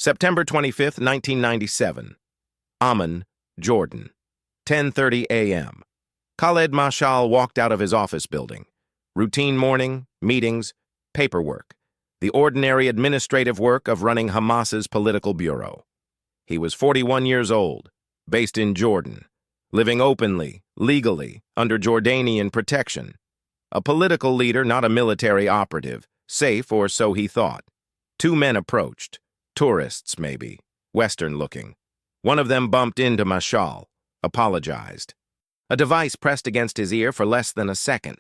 September 25th, 1997. Amman, Jordan. 10:30 a.m. Khaled Mashal walked out of his office building. Routine morning, meetings, paperwork. The ordinary administrative work of running Hamas's political bureau. He was 41 years old, based in Jordan, living openly, legally, under Jordanian protection. A political leader, not a military operative, safe, or so he thought. Two men approached, tourists maybe, Western-looking. One of them bumped into Mashal, apologized. A device pressed against his ear for less than a second.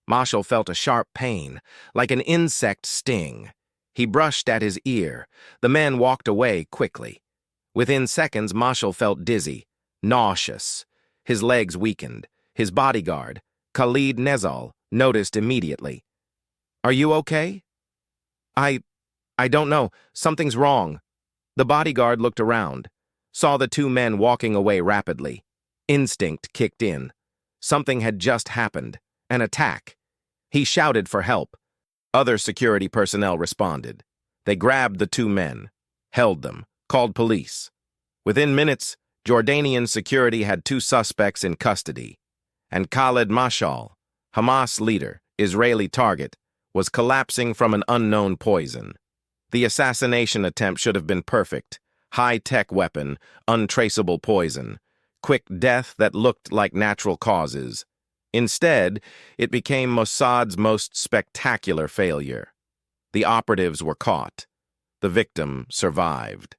Mashal felt a sharp pain, like an insect sting. He brushed at his ear. The man walked away quickly. Within seconds, Mashal felt dizzy, nauseous. His legs weakened. His bodyguard, Khaled Mashal, noticed immediately. "Are you okay?" I don't know. Something's wrong." The bodyguard looked around, saw the two men walking away rapidly. Instinct kicked in. Something had just happened. An attack. He shouted for help. Other security personnel responded. They grabbed the two men, held them, called police. Within minutes, Jordanian security had two suspects in custody, and Khaled Mashal, Hamas leader, Israeli target, was collapsing from an unknown poison. The assassination attempt should have been perfect. High-tech weapon, untraceable poison, quick death that looked like natural causes. Instead, it became Mossad's most spectacular failure. The operatives were caught. The victim survived.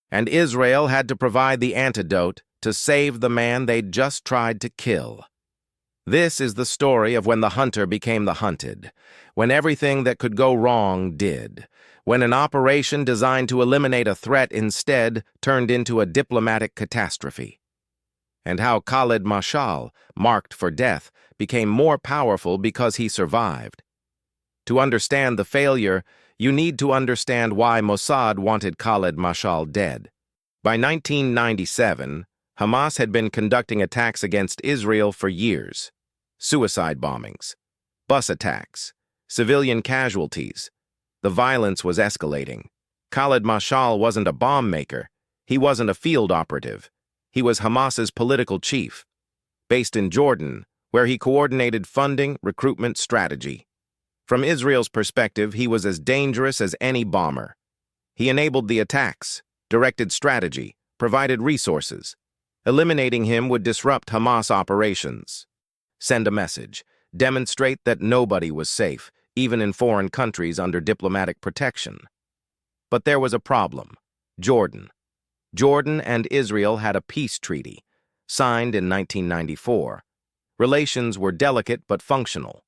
And Israel had to provide the antidote to save the man they'd just tried to kill. This is the story of when the hunter became the hunted, when everything that could go wrong did, when an operation designed to eliminate a threat instead turned into a diplomatic catastrophe. And how Khaled Mashal, marked for death, became more powerful because he survived. To understand the failure, you need to understand why Mossad wanted Khaled Mashal dead. By 1997, Hamas had been conducting attacks against Israel for years. Suicide bombings, bus attacks, civilian casualties. The violence was escalating. Khaled Mashal wasn't a bomb maker. He wasn't a field operative. He was Hamas's political chief, based in Jordan, where he coordinated funding, recruitment, strategy. From Israel's perspective, he was as dangerous as any bomber. He enabled the attacks, directed strategy, provided resources. Eliminating him would disrupt Hamas operations. Send a message. Demonstrate that nobody was safe, even in foreign countries under diplomatic protection. But there was a problem. Jordan. Jordan and Israel had a peace treaty, signed in 1994. Relations were delicate but functional.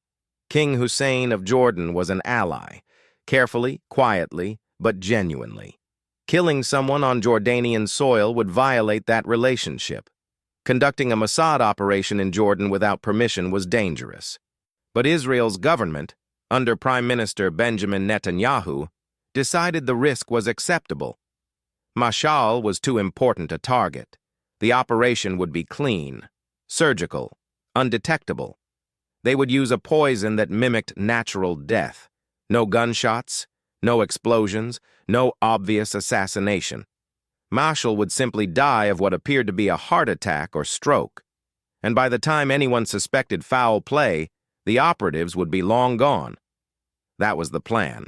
King Hussein of Jordan was an ally, carefully, quietly, but genuinely. Killing someone on Jordanian soil would violate that relationship. Conducting a Mossad operation in Jordan without permission was dangerous. But Israel's government, under Prime Minister Benjamin Netanyahu, decided the risk was acceptable. Mashal was too important a target. The operation would be clean, surgical, undetectable. They would use a poison that mimicked natural death. No gunshots, no explosions, no obvious assassination. Mashal would simply die of what appeared to be a heart attack or stroke. And by the time anyone suspected foul play, the operatives would be long gone. That was the plan.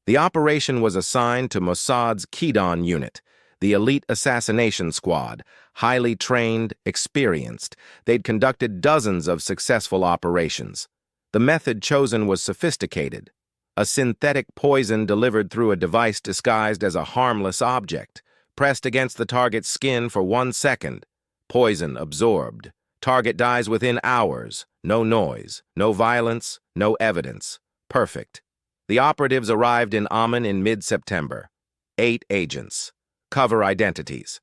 The operation was assigned to Mossad's Kidon unit, the elite assassination squad, highly trained, experienced. They'd conducted dozens of successful operations. The method chosen was sophisticated. A synthetic poison delivered through a device disguised as a harmless object, pressed against the target's skin for 1 second. Poison absorbed. Target dies within hours. No noise, no violence, no evidence. Perfect. The operatives arrived in Amman in mid-September. 8 agents. Cover identities.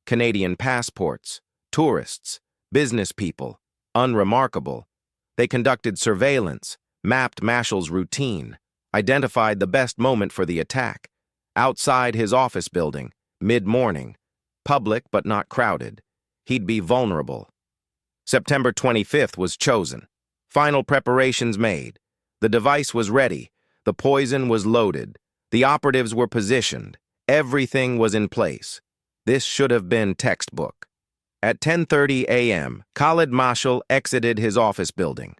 Canadian passports. Tourists. Business people. Unremarkable. They conducted surveillance, mapped Mashal's routine, identified the best moment for the attack. Outside his office building, mid-morning. Public but not crowded. He'd be vulnerable. September 25th was chosen. Final preparations made. The device was ready. The poison was loaded. The operatives were positioned. Everything was in place. This should have been textbook. At 10:30 a.m., Khaled Mashal exited his office building.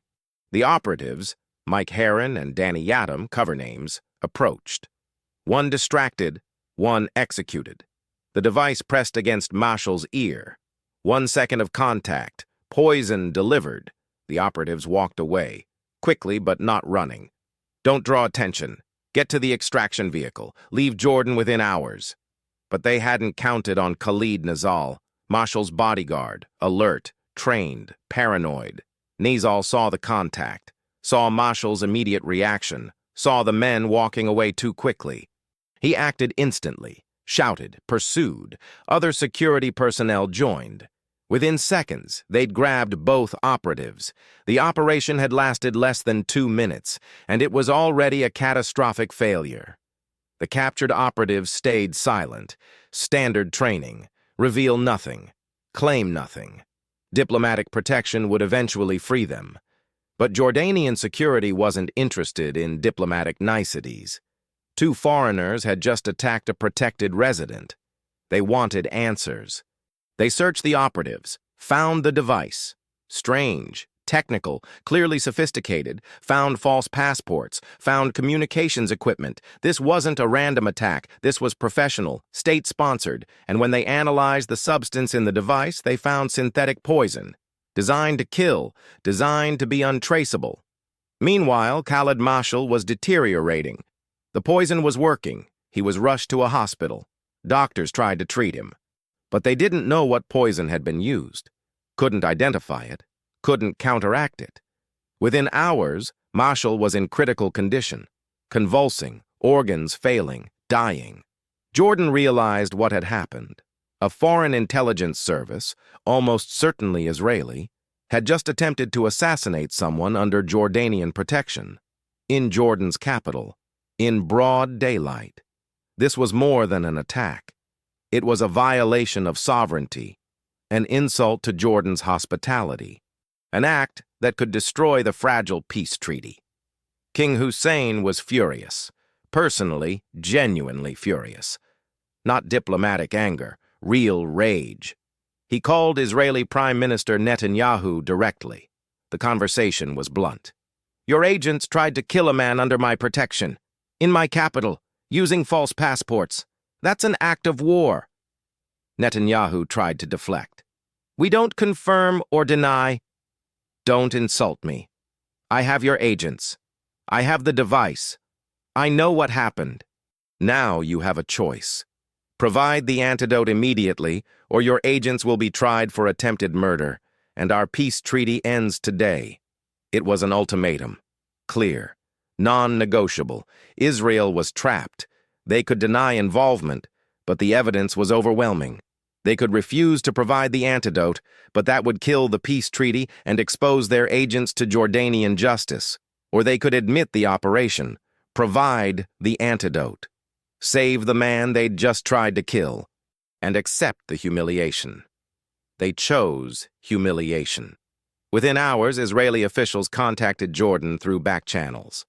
The operatives, Mike Herron and Danny Yadam, cover names, approached. One distracted, one executed. The device pressed against Mashal's ear. 1 second of contact, poison delivered. The operatives walked away, quickly but not running. Don't draw attention. Get to the extraction vehicle. Leave Jordan within hours. But they hadn't counted on Khaled Mashal, Mashal's bodyguard, alert, trained, paranoid. Mashal saw the contact, saw Mashal's immediate reaction, saw the men walking away too quickly. He acted instantly, shouted, pursued. Other security personnel joined. Within seconds, they'd grabbed both operatives. The operation had lasted less than 2 minutes, and it was already a catastrophic failure. The captured operatives stayed silent. Standard training. Reveal nothing. Claim nothing. Diplomatic protection would eventually free them. But Jordanian security wasn't interested in diplomatic niceties. 2 foreigners had just attacked a protected resident. They wanted answers. They searched the operatives, found the device. Strange, technical, clearly sophisticated, found false passports, found communications equipment. This wasn't a random attack. This was professional, state-sponsored, and when they analyzed the substance in the device, they found synthetic poison. Designed to kill, designed to be untraceable. Meanwhile, Khaled Mashal was deteriorating. The poison was working. He was rushed to a hospital. Doctors tried to treat him. But they didn't know what poison had been used, couldn't identify it, couldn't counteract it. Within hours, Mashal was in critical condition, convulsing, organs failing, dying. Jordan realized what had happened. A foreign intelligence service, almost certainly Israeli, had just attempted to assassinate someone under Jordanian protection, in Jordan's capital, in broad daylight. This was more than an attack. It was a violation of sovereignty, an insult to Jordan's hospitality, an act that could destroy the fragile peace treaty. King Hussein was furious, personally, genuinely furious. Not diplomatic anger, real rage. He called Israeli Prime Minister Netanyahu directly. The conversation was blunt. Your agents tried to kill a man under my protection, in my capital, using false passports. That's an act of war. Netanyahu tried to deflect. We don't confirm or deny. Don't insult me. I have your agents. I have the device. I know what happened. Now you have a choice. Provide the antidote immediately, or your agents will be tried for attempted murder, and our peace treaty ends today. It was an ultimatum. Clear. Non-negotiable. Israel was trapped. They could deny involvement, but the evidence was overwhelming. They could refuse to provide the antidote, but that would kill the peace treaty and expose their agents to Jordanian justice. Or they could admit the operation, provide the antidote, save the man they'd just tried to kill, and accept the humiliation. They chose humiliation. Within hours, Israeli officials contacted Jordan through back channels.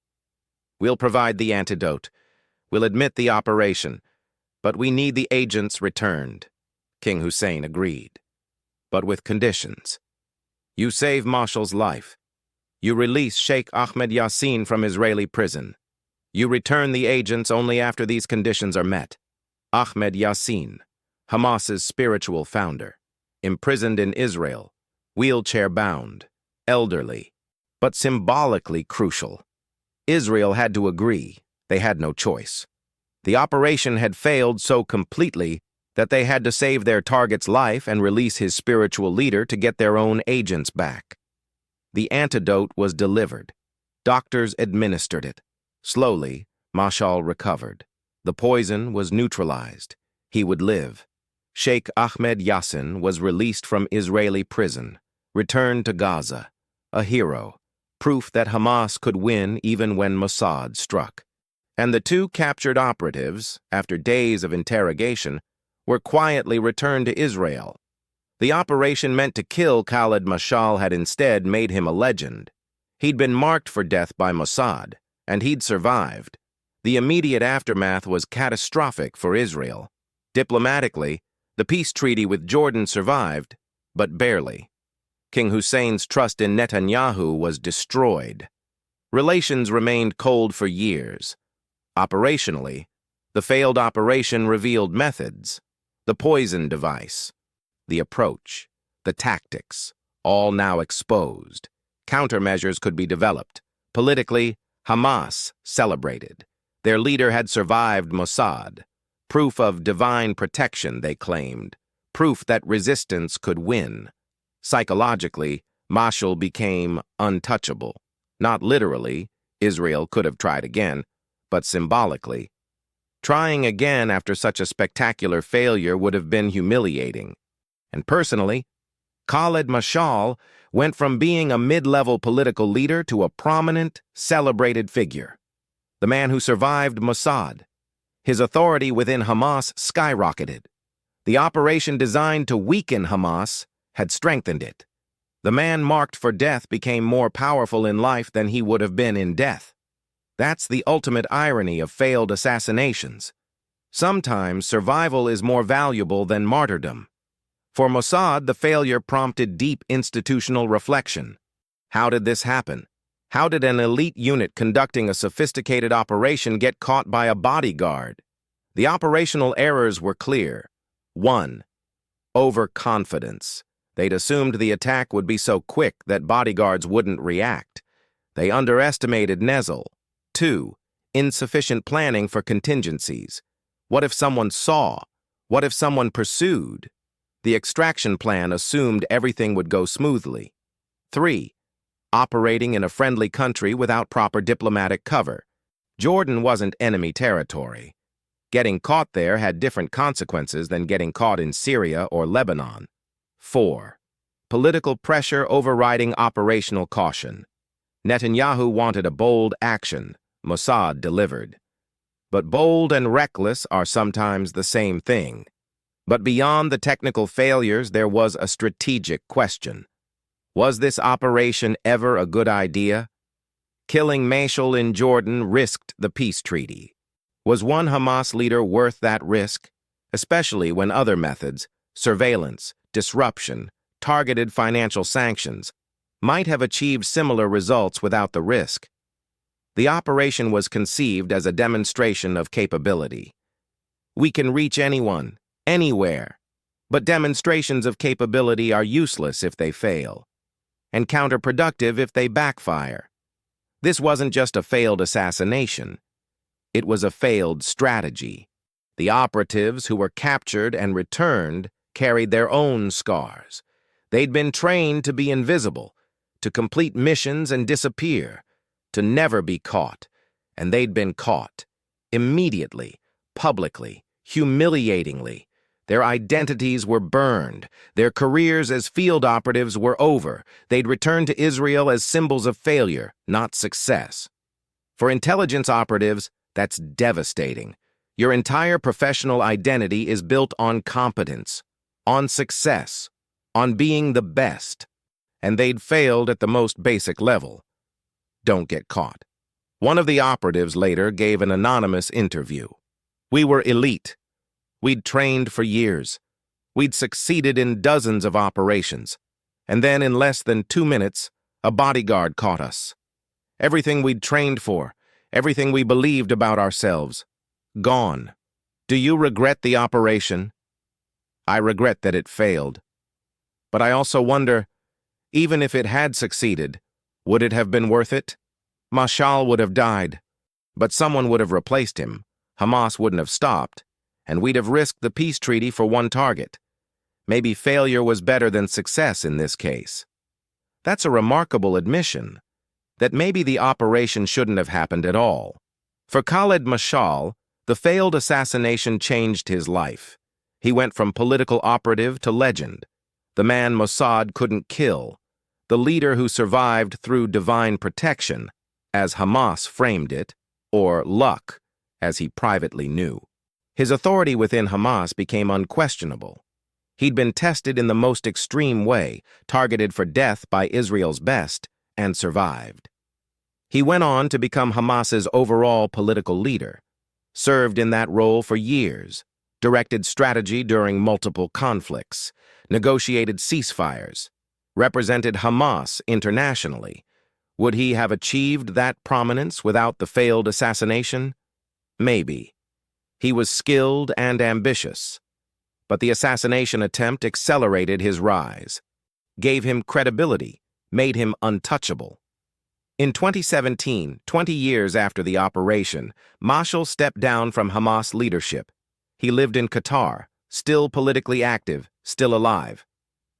We'll provide the antidote. We'll admit the operation. But we need the agents returned. King Hussein agreed. But with conditions. You save Mashal's life. You release Sheikh Ahmed Yassin from Israeli prison. You return the agents only after these conditions are met. Ahmed Yassin, Hamas's spiritual founder, imprisoned in Israel, wheelchair-bound, elderly, but symbolically crucial. Israel had to agree. They had no choice. The operation had failed so completely that they had to save their target's life and release his spiritual leader to get their own agents back. The antidote was delivered. Doctors administered it. Slowly, Mashal recovered. The poison was neutralized. He would live. Sheikh Ahmed Yassin was released from Israeli prison, returned to Gaza, a hero, proof that Hamas could win even when Mossad struck. And the 2 captured operatives, after days of interrogation, were quietly returned to Israel. The operation meant to kill Khaled Mashal had instead made him a legend. He'd been marked for death by Mossad, and he'd survived. The immediate aftermath was catastrophic for Israel. Diplomatically, the peace treaty with Jordan survived, but barely. King Hussein's trust in Netanyahu was destroyed. Relations remained cold for years. Operationally, the failed operation revealed methods, the poison device, the approach, the tactics, all now exposed. Countermeasures could be developed. Politically, Hamas celebrated. Their leader had survived Mossad. Proof of divine protection, they claimed. Proof that resistance could win. Psychologically, Mashal became untouchable. Not literally, Israel could have tried again, but symbolically. Trying again after such a spectacular failure would have been humiliating. And personally, Khaled Mashal went from being a mid-level political leader to a prominent, celebrated figure. The man who survived Mossad. His authority within Hamas skyrocketed. The operation designed to weaken Hamas had strengthened it. The man marked for death became more powerful in life than he would have been in death. That's the ultimate irony of failed assassinations. Sometimes survival is more valuable than martyrdom. For Mossad, the failure prompted deep institutional reflection. How did this happen? How did an elite unit conducting a sophisticated operation get caught by a bodyguard? The operational errors were clear. 1. Overconfidence. They'd assumed the attack would be so quick that bodyguards wouldn't react. They underestimated Nezl. 2. Insufficient planning for contingencies. What if someone saw? What if someone pursued? The extraction plan assumed everything would go smoothly. 3. Operating in a friendly country without proper diplomatic cover. Jordan wasn't enemy territory. Getting caught there had different consequences than getting caught in Syria or Lebanon. 4. Political pressure overriding operational caution. Netanyahu wanted a bold action. Mossad delivered. But bold and reckless are sometimes the same thing. But beyond the technical failures, there was a strategic question. Was this operation ever a good idea? Killing Mashal in Jordan risked the peace treaty. Was one Hamas leader worth that risk? Especially when other methods, surveillance, disruption, targeted financial sanctions, might have achieved similar results without the risk. The operation was conceived as a demonstration of capability. We can reach anyone, anywhere, but demonstrations of capability are useless if they fail, and counterproductive if they backfire. This wasn't just a failed assassination. It was a failed strategy. The operatives who were captured and returned carried their own scars. They'd been trained to be invisible, to complete missions and disappear, to never be caught, and they'd been caught. Immediately, publicly, humiliatingly. Their identities were burned. Their careers as field operatives were over. They'd returned to Israel as symbols of failure, not success. For intelligence operatives, that's devastating. Your entire professional identity is built on competence, on success, on being the best. And they'd failed at the most basic level. Don't get caught. One of the operatives later gave an anonymous interview. We were elite. We'd trained for years. We'd succeeded in dozens of operations. And then in less than 2 minutes, a bodyguard caught us. Everything we'd trained for, everything we believed about ourselves, gone. Do you regret the operation? I regret that it failed. But I also wonder, even if it had succeeded, would it have been worth it? Mashal would have died, but someone would have replaced him. Hamas wouldn't have stopped, and we'd have risked the peace treaty for one target. Maybe failure was better than success in this case. That's a remarkable admission, that maybe the operation shouldn't have happened at all. For Khaled Mashal, the failed assassination changed his life. He went from political operative to legend, the man Mossad couldn't kill, the leader who survived through divine protection, as Hamas framed it, or luck, as he privately knew. His authority within Hamas became unquestionable. He'd been tested in the most extreme way, targeted for death by Israel's best, and survived. He went on to become Hamas's overall political leader, served in that role for years, directed strategy during multiple conflicts, negotiated ceasefires, represented Hamas internationally. Would he have achieved that prominence without the failed assassination? Maybe. He was skilled and ambitious, but the assassination attempt accelerated his rise, gave him credibility, made him untouchable. In 2017, 20 years after the operation, Mashal stepped down from Hamas leadership. He lived in Qatar, still politically active, still alive.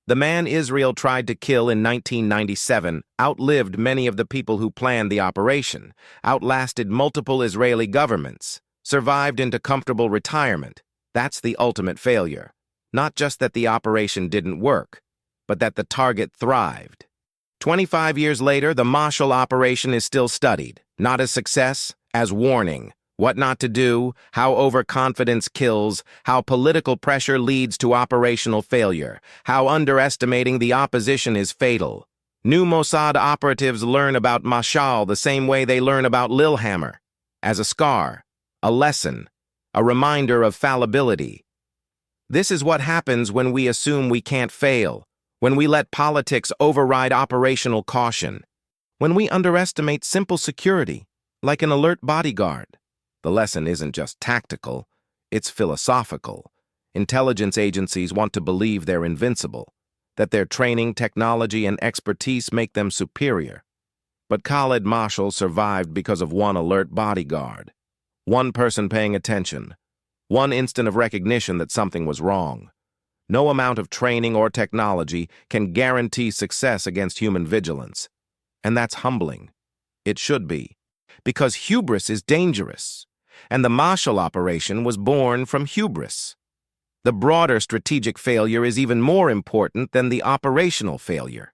The man Israel tried to kill in 1997 outlived many of the people who planned the operation, outlasted multiple Israeli governments, survived into comfortable retirement. That's the ultimate failure. Not just that the operation didn't work, but that the target thrived. 25 years later, the Mashal operation is still studied, not as success, as warning. What not to do, how overconfidence kills, how political pressure leads to operational failure, how underestimating the opposition is fatal. New Mossad operatives learn about Mashal the same way they learn about Lillehammer, as a scar, a lesson, a reminder of fallibility. This is what happens when we assume we can't fail, when we let politics override operational caution, when we underestimate simple security, like an alert bodyguard. The lesson isn't just tactical, it's philosophical. Intelligence agencies want to believe they're invincible, that their training, technology, and expertise make them superior. But Khaled Mashal survived because of one alert bodyguard, one person paying attention, one instant of recognition that something was wrong. No amount of training or technology can guarantee success against human vigilance. And that's humbling. It should be, because hubris is dangerous. And the Mashal operation was born from hubris. The broader strategic failure is even more important than the operational failure.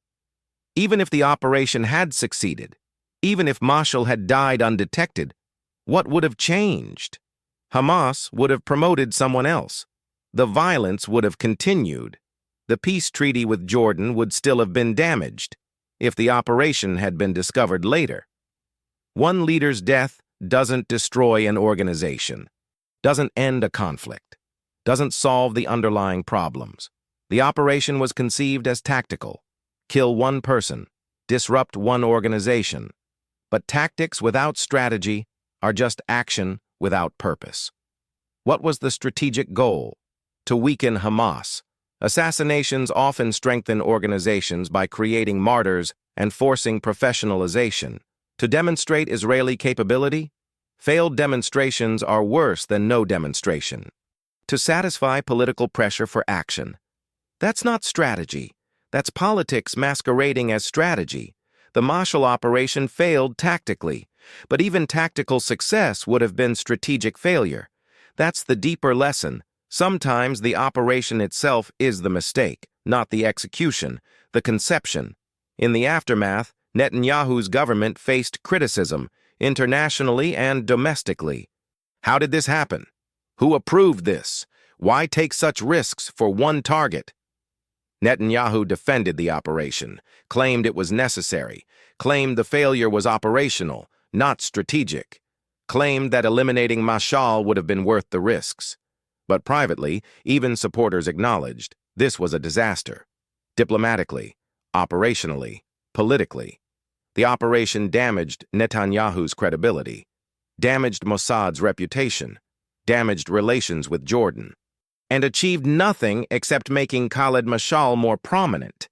Even if the operation had succeeded, even if Mashal had died undetected, what would have changed? Hamas would have promoted someone else. The violence would have continued. The peace treaty with Jordan would still have been damaged if the operation had been discovered later. One leader's death doesn't destroy an organization, doesn't end a conflict, doesn't solve the underlying problems. The operation was conceived as tactical. Kill one person, disrupt one organization. But tactics without strategy are just action without purpose. What was the strategic goal? To weaken Hamas. Assassinations often strengthen organizations by creating martyrs and forcing professionalization. To demonstrate Israeli capability, failed demonstrations are worse than no demonstration. To satisfy political pressure for action. That's not strategy. That's politics masquerading as strategy. The Mashal operation failed tactically, but even tactical success would have been strategic failure. That's the deeper lesson. Sometimes the operation itself is the mistake, not the execution, the conception. In the aftermath, Netanyahu's government faced criticism, internationally and domestically. How did this happen? Who approved this? Why take such risks for one target? Netanyahu defended the operation, claimed it was necessary, claimed the failure was operational, not strategic, claimed that eliminating Mashal would have been worth the risks. But privately, even supporters acknowledged this was a disaster. Diplomatically, operationally, politically. The operation damaged Netanyahu's credibility, damaged Mossad's reputation, damaged relations with Jordan, and achieved nothing except making Khaled Mashal more prominent.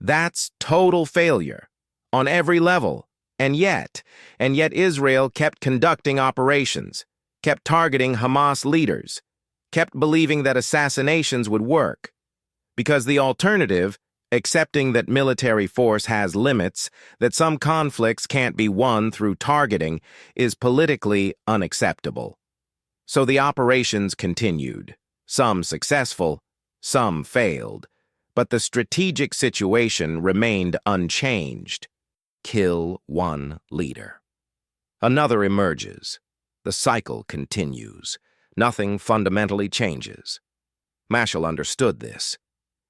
That's total failure, on every level. And yet Israel kept conducting operations, kept targeting Hamas leaders, kept believing that assassinations would work. Because the alternative, accepting that military force has limits, that some conflicts can't be won through targeting, is politically unacceptable. So the operations continued, some successful, some failed, but the strategic situation remained unchanged. Kill one leader. Another emerges. The cycle continues. Nothing fundamentally changes. Mashal understood this.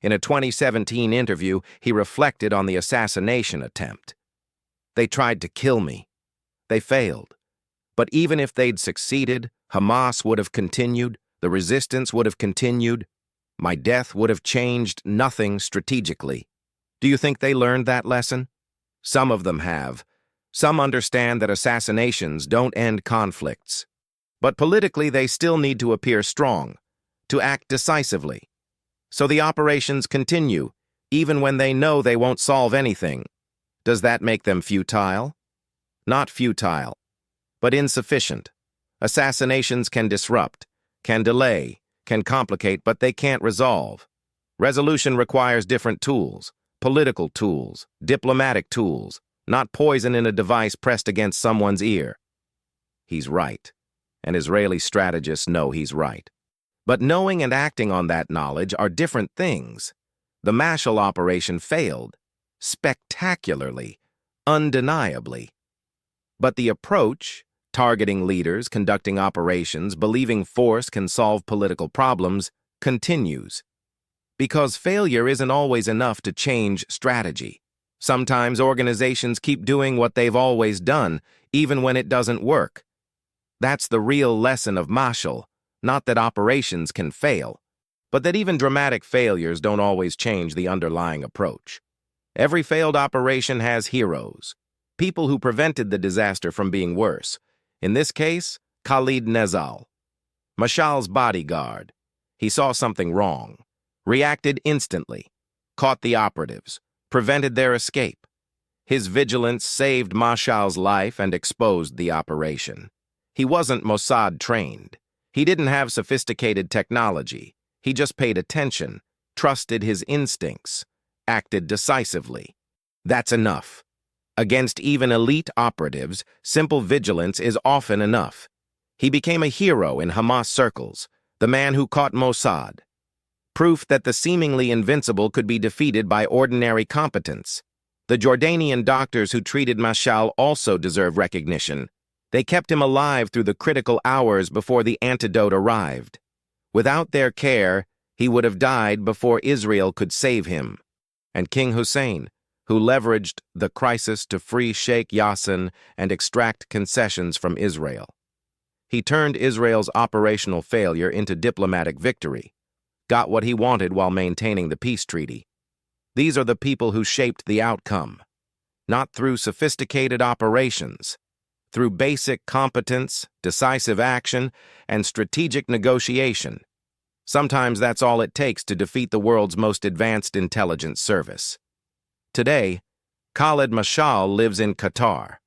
In a 2017 interview, he reflected on the assassination attempt. They tried to kill me. They failed. But even if they'd succeeded, Hamas would have continued, the resistance would have continued. My death would have changed nothing strategically. Do you think they learned that lesson? Some of them have. Some understand that assassinations don't end conflicts. But politically, they still need to appear strong, to act decisively. So the operations continue, even when they know they won't solve anything. Does that make them futile? Not futile, but insufficient. Assassinations can disrupt, can delay, can complicate, but they can't resolve. Resolution requires different tools, political tools, diplomatic tools, not poison in a device pressed against someone's ear. He's right, and Israeli strategists know he's right. But knowing and acting on that knowledge are different things. The Mashal operation failed, spectacularly, undeniably. But the approach, targeting leaders, conducting operations, believing force can solve political problems, continues. Because failure isn't always enough to change strategy. Sometimes organizations keep doing what they've always done, even when it doesn't work. That's the real lesson of Mashal, not that operations can fail, but that even dramatic failures don't always change the underlying approach. Every failed operation has heroes, people who prevented the disaster from being worse. In this case, Khaled Mashal, Mashal's bodyguard. He saw something wrong, reacted instantly, caught the operatives, prevented their escape. His vigilance saved Mashal's life and exposed the operation. He wasn't Mossad trained. He didn't have sophisticated technology. He just paid attention, trusted his instincts, acted decisively. That's enough. Against even elite operatives, simple vigilance is often enough. He became a hero in Hamas circles, the man who caught Mossad. Proof that the seemingly invincible could be defeated by ordinary competence. The Jordanian doctors who treated Mashal also deserve recognition. They kept him alive through the critical hours before the antidote arrived. Without their care, he would have died before Israel could save him. And King Hussein, who leveraged the crisis to free Sheikh Yassin and extract concessions from Israel. He turned Israel's operational failure into diplomatic victory, got what he wanted while maintaining the peace treaty. These are the people who shaped the outcome, not through sophisticated operations, through basic competence, decisive action, and strategic negotiation. Sometimes that's all it takes to defeat the world's most advanced intelligence service. Today, Khaled Mashal lives in Qatar,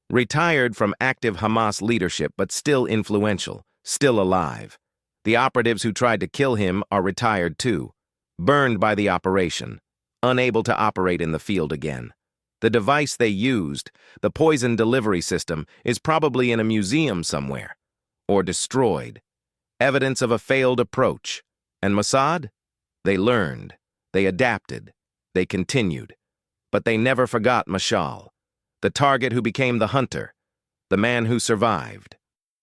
retired from active Hamas leadership but still influential, still alive. The operatives who tried to kill him are retired too, burned by the operation, unable to operate in the field again. The device they used, the poison delivery system, is probably in a museum somewhere, or destroyed. Evidence of a failed approach. And Mossad? They learned, they adapted, they continued. But they never forgot Mashal, the target who became the hunter, the man who survived,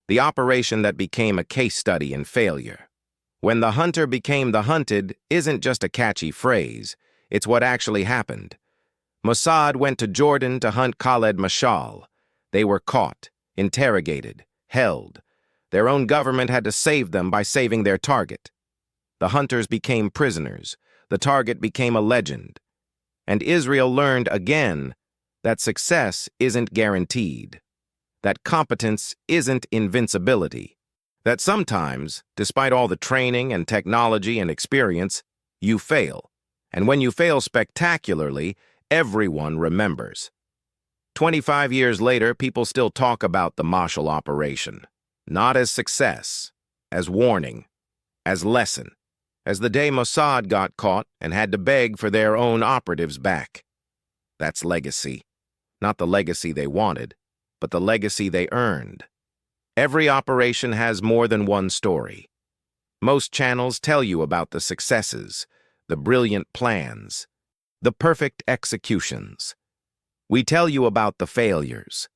the operation that became a case study in failure. When the hunter became the hunted isn't just a catchy phrase, it's what actually happened. Mossad went to Jordan to hunt Khaled Mashal. They were caught, interrogated, held. Their own government had to save them by saving their target. The hunters became prisoners. The target became a legend. And Israel learned again that success isn't guaranteed, that competence isn't invincibility, that sometimes, despite all the training and technology and experience, you fail. And when you fail spectacularly, everyone remembers. 25 years later, people still talk about the Mashal operation, not as success, as warning, as lesson, as the day Mossad got caught and had to beg for their own operatives back. That's legacy. Not the legacy they wanted, but the legacy they earned. Every operation has more than one story. Most channels tell you about the successes, the brilliant plans, the perfect executions. We tell you about the failures,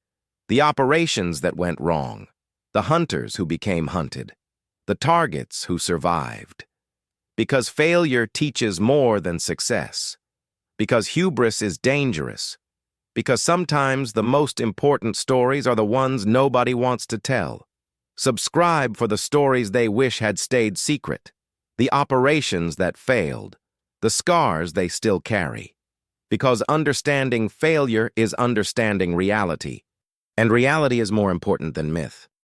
the operations that went wrong, the hunters who became hunted, the targets who survived. Because failure teaches more than success. Because hubris is dangerous. because sometimes the most important stories are the ones nobody wants to tell. Subscribe for the stories they wish had stayed secret, the operations that failed, the scars they still carry. Because understanding failure is understanding reality, and reality is more important than myth.